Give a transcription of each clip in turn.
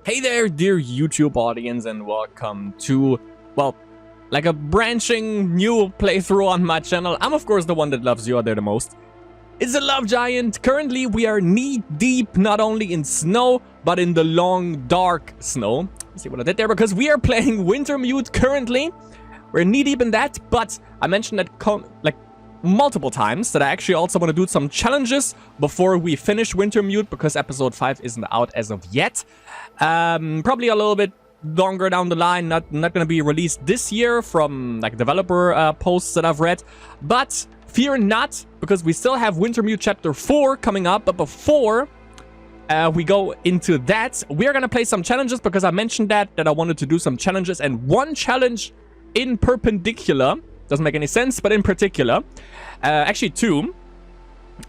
Hey there, dear YouTube audience, and welcome to, well, like a branching new playthrough on my channel. I'm, of course, the one that loves you out there the most. It's a Love Giant. Currently, we are knee-deep not only in snow, but in the long, dark snow. See what I did there? Because we are playing Wintermute currently. We're knee-deep in that, but I mentioned that multiple times that I actually also want to do some challenges before we finish Wintermute, because episode 5 isn't out as of yet. Probably a little bit longer down the line, not gonna be released this year from like developer posts that I've read, but fear not, because we still have Wintermute chapter 4 coming up. But before we go into that, we're gonna play some challenges, because I mentioned that I wanted to do some challenges, and one challenge in perpendicular doesn't make any sense, but in particular, actually two,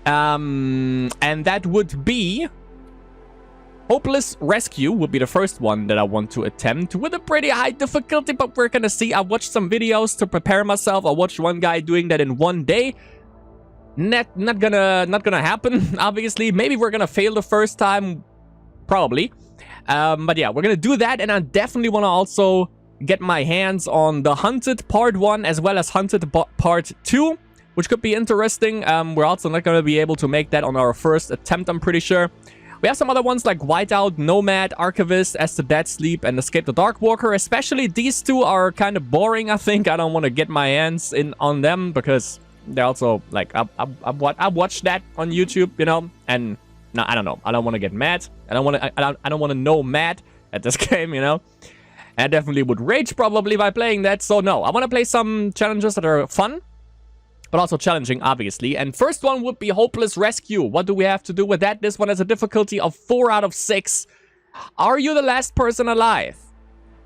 and that would be Hopeless Rescue would be the first one that I want to attempt with a pretty high difficulty, but we're gonna see. I watched some videos to prepare myself. I watched one guy doing that in one day. Not gonna happen, obviously. Maybe we're gonna fail the first time, probably. But yeah, we're gonna do that, and I definitely want to also get my hands on the Hunted Part 1 as well as Hunted Part 2, which could be interesting. We're also not gonna be able to make that on our first attempt, I'm pretty sure. We have some other ones like Whiteout, Nomad, Archivist, As the Dead Sleep, and Escape the Darkwalker. Especially these two are kind of boring, I think. I don't want to get my hands in on them, because they're also, like, I watched that on YouTube, you know? And, no, I don't know. I don't want to get mad. I don't want to know mad at this game, you know? And I definitely would rage, probably, by playing that. So, no, I want to play some challenges that are fun, but also challenging, obviously. And first one would be Hopeless Rescue. What do we have to do with that? This one has a difficulty of 4 out of 6. Are you the last person alive?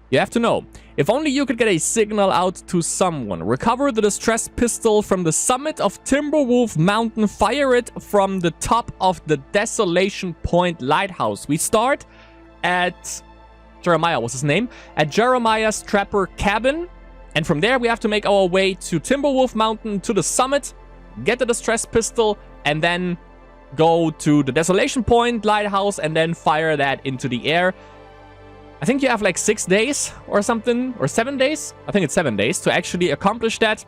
You have to know. If only you could get a signal out to someone. Recover the distress pistol from the summit of Timberwolf Mountain. Fire it from the top of the Desolation Point Lighthouse. We start at Jeremiah, what's his name? At Jeremiah's Trapper Cabin. And from there, we have to make our way to Timberwolf Mountain, to the summit, get the distress pistol, and then go to the Desolation Point Lighthouse, and then fire that into the air. I think you have like 6 days or something, or 7 days. I think it's 7 days to actually accomplish that.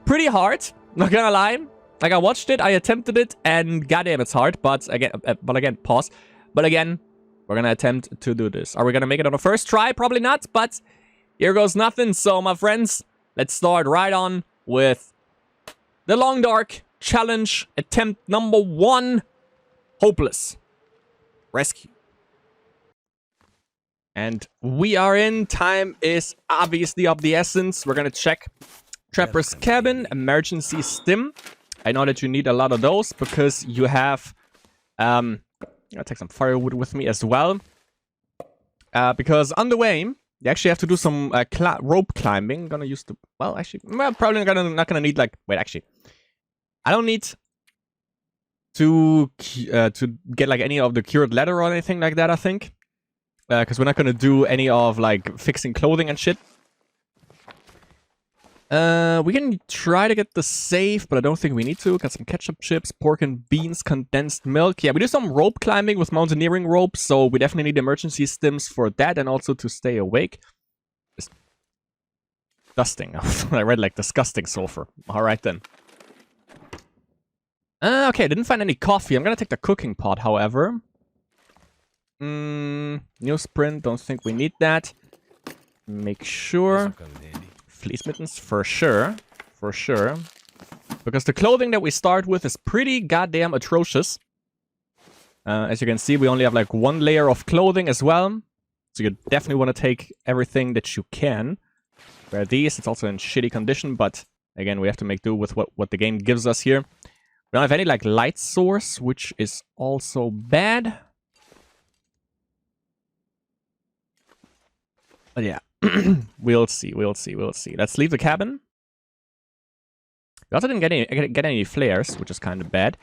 Pretty hard, not gonna lie. Like, I watched it, I attempted it, and goddamn, it's hard. But again, pause. But again, we're gonna attempt to do this. Are we gonna make it on the first try? Probably not, but here goes nothing. So, my friends, let's start right on with the Long Dark Challenge, attempt number 1, Hopeless Rescue. And we are in. Time is obviously of the essence. We're gonna check Trapper's Cabin, emergency stim. I know that you need a lot of those, because you have, I'll take some firewood with me as well. Because on the way, you actually have to do some rope climbing. I'm gonna use the... Well, actually, probably not gonna need, like... Wait, actually. I don't need to get, like, any of the cured leather or anything like that, I think. Because we're not gonna do any of, like, fixing clothing and shit. We can try to get the safe, but I don't think we need to. Got some ketchup chips, pork and beans, condensed milk. Yeah, we do some rope climbing with mountaineering ropes, so we definitely need emergency stims for that, and also to stay awake. Disgusting. I read, like, disgusting sulfur. Alright, then. Okay, didn't find any coffee. I'm gonna take the cooking pot, however. Newsprint, don't think we need that. Make sure... Fleece mittens, for sure. For sure. Because the clothing that we start with is pretty goddamn atrocious. As you can see, we only have like 1 layer of clothing as well. So you definitely want to take everything that you can. Wear these. It's also in shitty condition, but again, we have to make do with what the game gives us here. We don't have any like light source, which is also bad. But yeah. We'll see. Let's leave the cabin. We also didn't get any flares, which is kind of bad.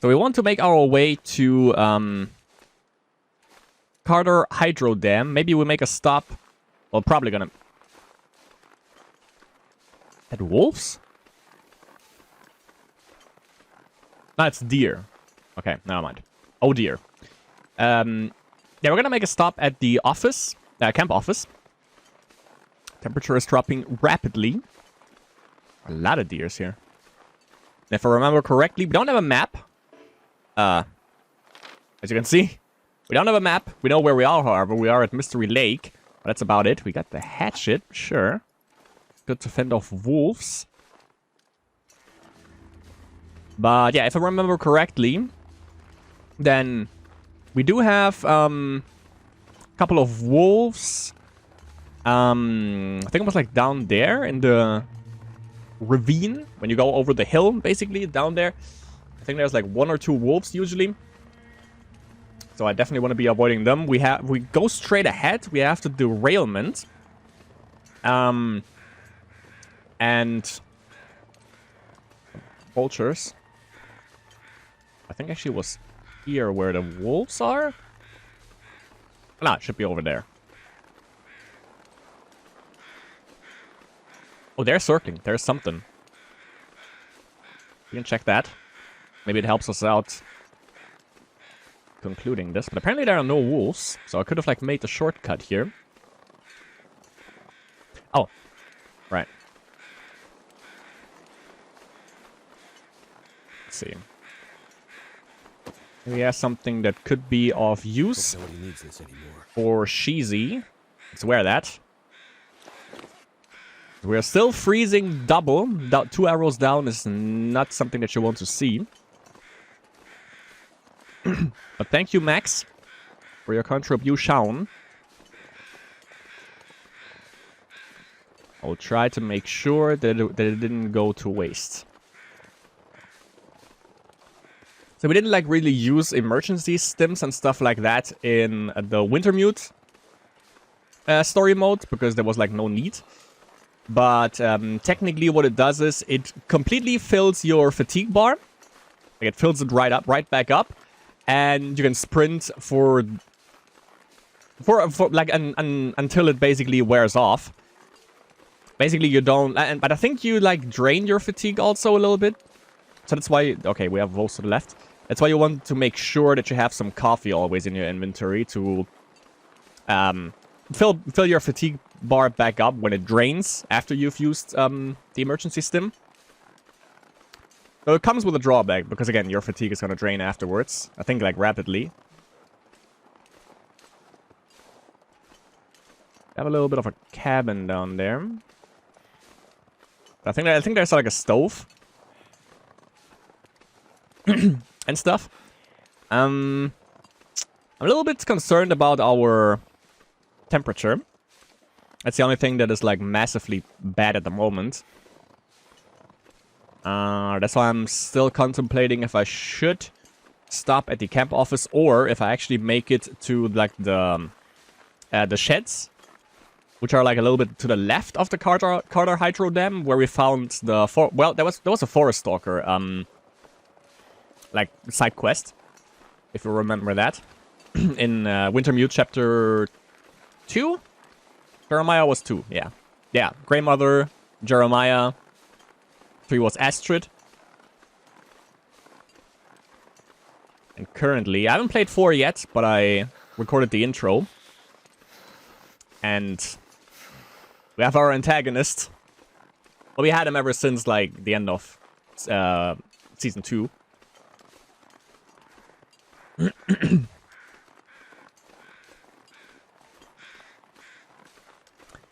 So we want to make our way to Carter Hydro Dam. Maybe we'll make a stop. Well, probably gonna... At wolves? No, it's deer. Okay, never mind. Oh dear. Yeah, we're gonna make a stop at the office, camp office. Temperature is dropping rapidly. A lot of deers here. If I remember correctly, we don't have a map. As you can see, we don't have a map. We know where we are, however. We are at Mystery Lake. But that's about it. We got the hatchet, sure. Good to fend off wolves. But yeah, if I remember correctly, then we do have a couple of wolves. I think it was like down there in the ravine. When you go over the hill, basically, down there. I think there's like 1 or 2 wolves usually. So I definitely want to be avoiding them. We go straight ahead. We have the derailment. And vultures. I think actually it was here where the wolves are. Nah, it should be over there. Oh, they're circling. There's something. We can check that. Maybe it helps us out concluding this. But apparently there are no wolves. So I could have like made the shortcut here. Oh. Right. Let's see. We have something that could be of use for Sheezy. Let's wear that. We're still freezing double. 2 arrows down is not something that you want to see. But thank you, Max, for your contribution. I'll try to make sure that it didn't go to waste. So we didn't like really use emergency stims and stuff like that in the Wintermute story mode because there was like no need. But technically what it does is it completely fills your fatigue bar. Like it fills it right back up. And you can sprint for like until it basically wears off. Basically you don't, but I think you like drain your fatigue also a little bit. So that's why, okay, we have wolves to the left. That's why you want to make sure that you have some coffee always in your inventory to fill your fatigue bar back up when it drains after you've used the emergency stim. So it comes with a drawback, because again, your fatigue is going to drain afterwards. I think, like, rapidly. Have a little bit of a cabin down there. I think there's, like, a stove. And stuff. I'm a little bit concerned about our temperature. That's the only thing that is, like, massively bad at the moment. That's why I'm still contemplating if I should stop at the camp office or if I actually make it to like the sheds, which are like a little bit to the left of the Carter Hydro Dam, where we found the there was a forest stalker like side quest, if you remember that, in Wintermute chapter 2. Jeremiah was 2, yeah. Grey Mother, Jeremiah. 3 was Astrid. And currently, I haven't played 4 yet, but I recorded the intro. And we have our antagonist. Well, we had him ever since, like, the end of Season 2.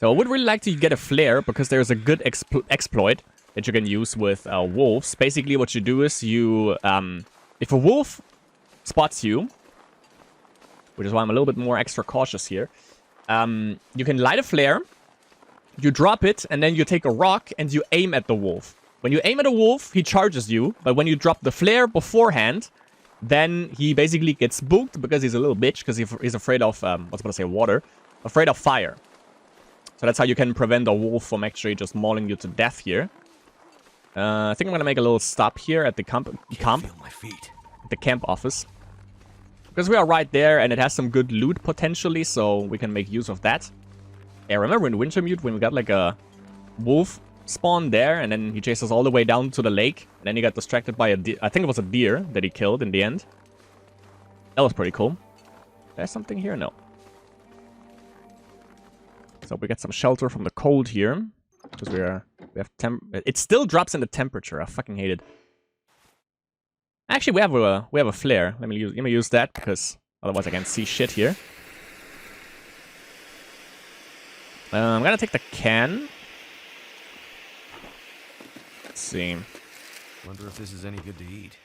So I would really like to get a flare, because there's a good exploit that you can use with wolves. Basically, what you do is you, if a wolf spots you, which is why I'm a little bit more extra cautious here, you can light a flare, you drop it, and then you take a rock and you aim at the wolf. When you aim at a wolf, he charges you, but when you drop the flare beforehand, then he basically gets spooked because he's a little bitch, because he's afraid of, water, afraid of fire. So that's how you can prevent a wolf from actually just mauling you to death here. I think I'm gonna make a little stop here at the camp office, because we are right there and it has some good loot potentially, so we can make use of that. Yeah, remember in Wintermute when we got like a wolf spawn there, and then he chased us all the way down to the lake, and then he got distracted by I think it was a deer that he killed in the end. That was pretty cool. There's something here? No. So we get some shelter from the cold here. Because we have it still drops in the temperature. I fucking hate it. Actually, we have a flare. Let me use that because otherwise I can't see shit here. I'm gonna take the can. Let's see. Wonder if this is any good to eat.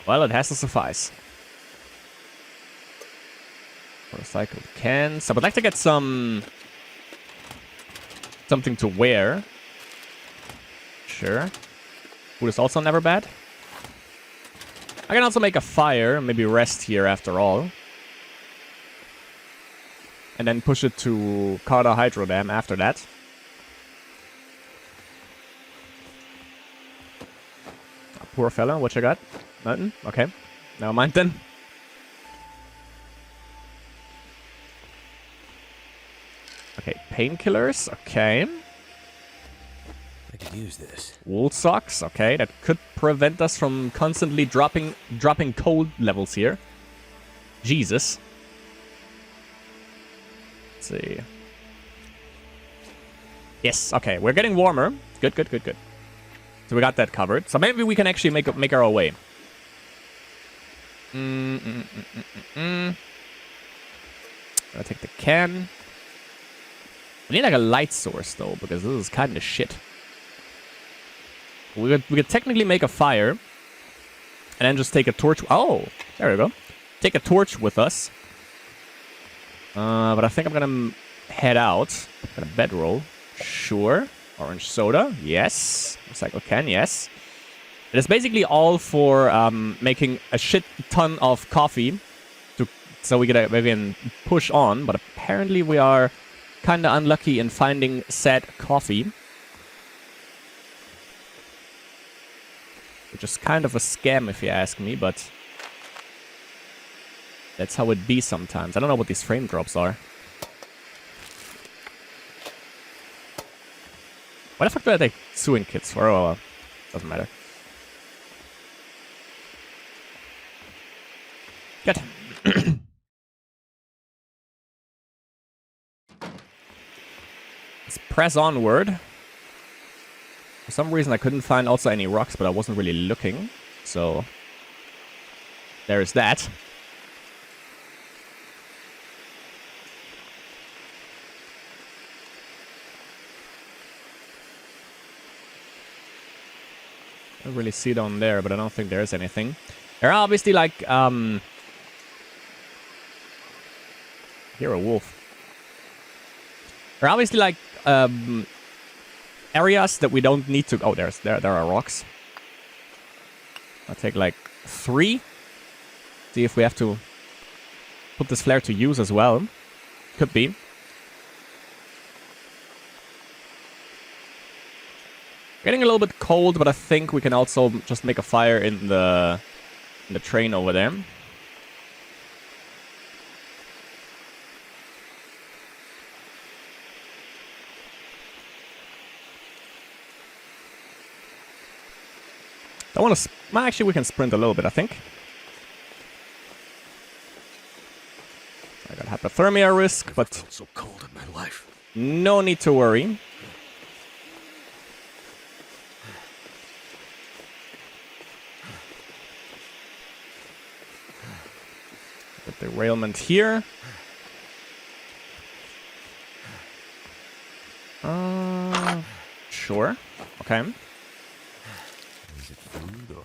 Well, it has to suffice. Recycled cans. I would like to get something to wear. Sure. Food is also never bad. I can also make a fire, maybe rest here after all. And then push it to Carter Hydro Dam after that. Oh, poor fella, what you got? Nothing? Okay. Never mind then. Okay, painkillers, okay. I could use this. Wool socks, okay. That could prevent us from constantly dropping cold levels here. Jesus. Let's see. Yes, okay. We're getting warmer. Good, good, good, good. So we got that covered. So maybe we can actually make our way. Gonna take the can. We need like a light source though, because this is kind of shit. We could technically make a fire, and then just take a torch. Oh, there we go. Take a torch with us. But I think I'm gonna head out. Gonna bedroll. Sure. Orange soda. Yes. Recycle can. Yes. It is basically all for making a shit ton of coffee, so we can push on. But apparently we are kind of unlucky in finding said coffee, which is kind of a scam if you ask me. But that's how it be sometimes. I don't know what these frame drops are. Why the fuck do I take sewing kits for? Oh, well, doesn't matter. Good. Let's press onward. For some reason I couldn't find also any rocks, but I wasn't really looking. So there is that. I don't really see down there, but I don't think there is anything. There are obviously like here a wolf. There are obviously like areas that we don't need to. Oh, there are rocks. I'll take like 3. See if we have to put this flare to use as well. Could be. Getting a little bit cold, but I think we can also just make a fire in the train over there. I want to. Actually, we can sprint a little bit, I think. I got hypothermia risk, but felt so cold in my life. No need to worry. Got the derailment here. Sure. Okay. Is it food or?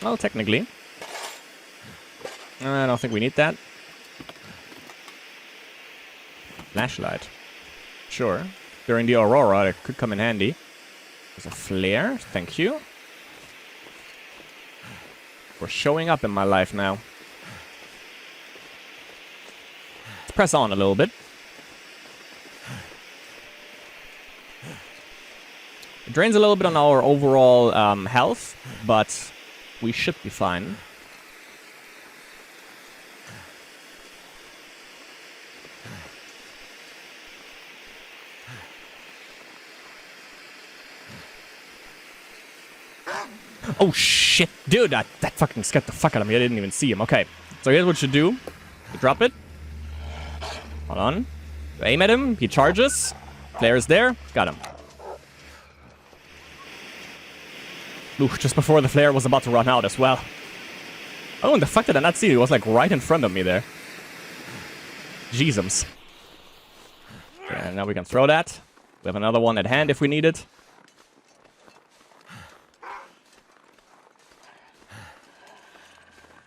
Well, technically. I don't think we need that. Flashlight. Sure. During the aurora, it could come in handy. There's a flare. Thank you. We're showing up in my life now. Let's press on a little bit. It drains a little bit on our overall health, but we should be fine. Oh, shit. Dude, that fucking scared the fuck out of me. I didn't even see him. Okay. So here's what you do. You drop it. Hold on. You aim at him. He charges. Flare is there. Got him. Ooh, just before the flare was about to run out as well. Oh, and the fuck did I not see it? It was like right in front of me there. Jeezums. Okay, and now we can throw that. We have another one at hand if we need it.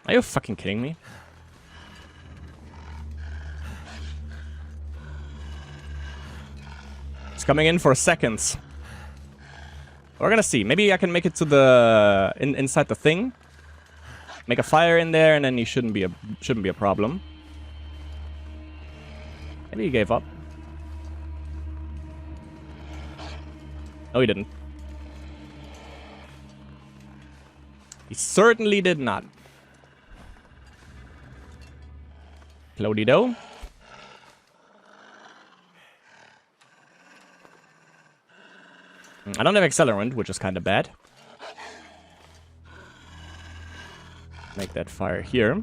Are you fucking kidding me? It's coming in for seconds. We're gonna see. Maybe I can make it to the inside the thing. Make a fire in there, and then he shouldn't be a problem. Maybe he gave up. No, he didn't. He certainly did not. Clody-do. I don't have accelerant, which is kind of bad. Make that fire here.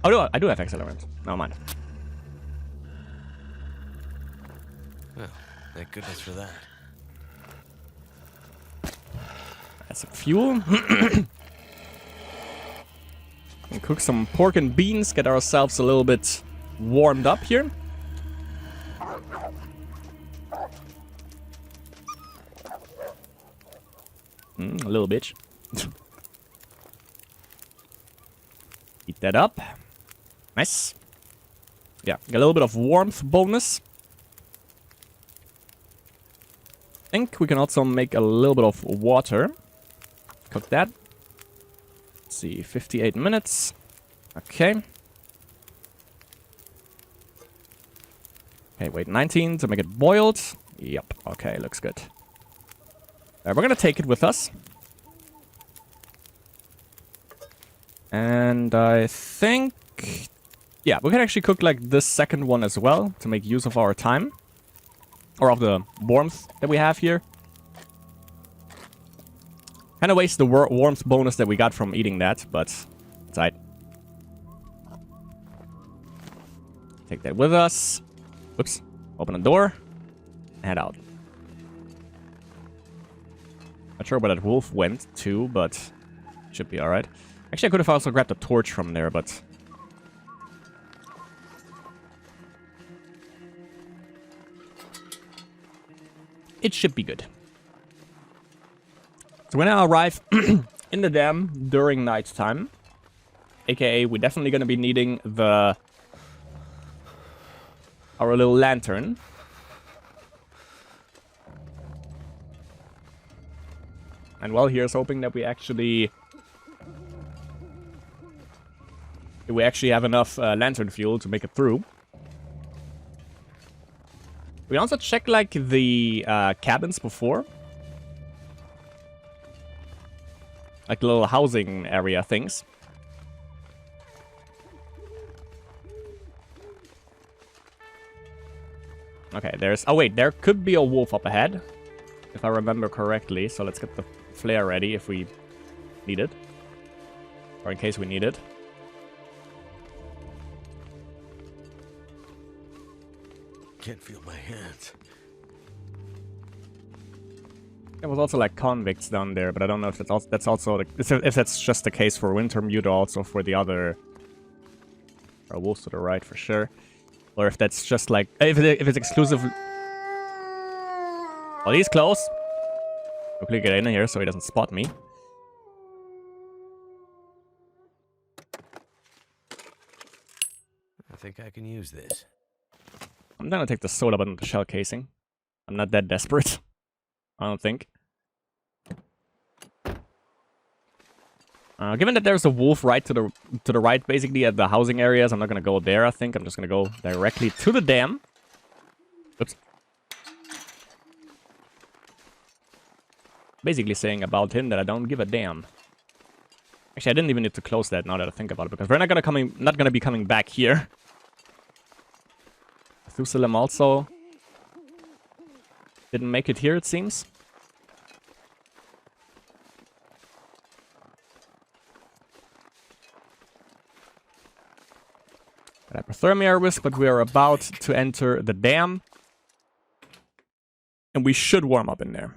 Oh, no, I do have accelerant. Never mind. Well, thank goodness for that. That's some fuel. And cook some pork and beans, get ourselves a little bit warmed up here. A little bitch. Heat that up. Nice. Yeah, get a little bit of warmth bonus. I think we can also make a little bit of water. Cook that. Let's see, 58 minutes. Okay. Okay, wait, 19 to make it boiled. Yep, okay, looks good. We're gonna take it with us. And I think... yeah, we can actually cook like this second one as well to make use of our time. Or of the warmth that we have here. Kind of waste the warmth bonus that we got from eating that, but it's alright. Take that with us. Oops. Open the door. Head out. Not sure where that wolf went to, but should be alright. Actually, I could have also grabbed a torch from there, but... it should be good. So when I arrive in the dam during nighttime, aka we're definitely going to be needing our little lantern. And well, here's hoping that we actually have enough lantern fuel to make it through. We also checked like the cabins before. Like little housing area things. Okay, there's... oh wait, there could be a wolf up ahead. If I remember correctly. So let's get the flare ready if we need it. Or in case we need it. Can't feel my hands. There was also like convicts down there, but I don't know if that's also if that's just the case for Wintermute or also for the other wolves to the right for sure, or if that's just like if it's exclusive. Well, he's close. Quickly get in here so he doesn't spot me. I think I can use this. I'm gonna take the soda button to shell casing. I'm not that desperate. I don't think. Given that there's a wolf right to the right, basically at the housing areas, I'm not gonna go there. I think I'm just gonna go directly to the dam. Oops. Basically saying about him that I don't give a damn. Actually, I didn't even need to close that now that I think about it, because we're not gonna be coming back here. Thusalim also didn't make it here, it seems. Hypothermia risk, but we are about to enter the dam. And we should warm up in there.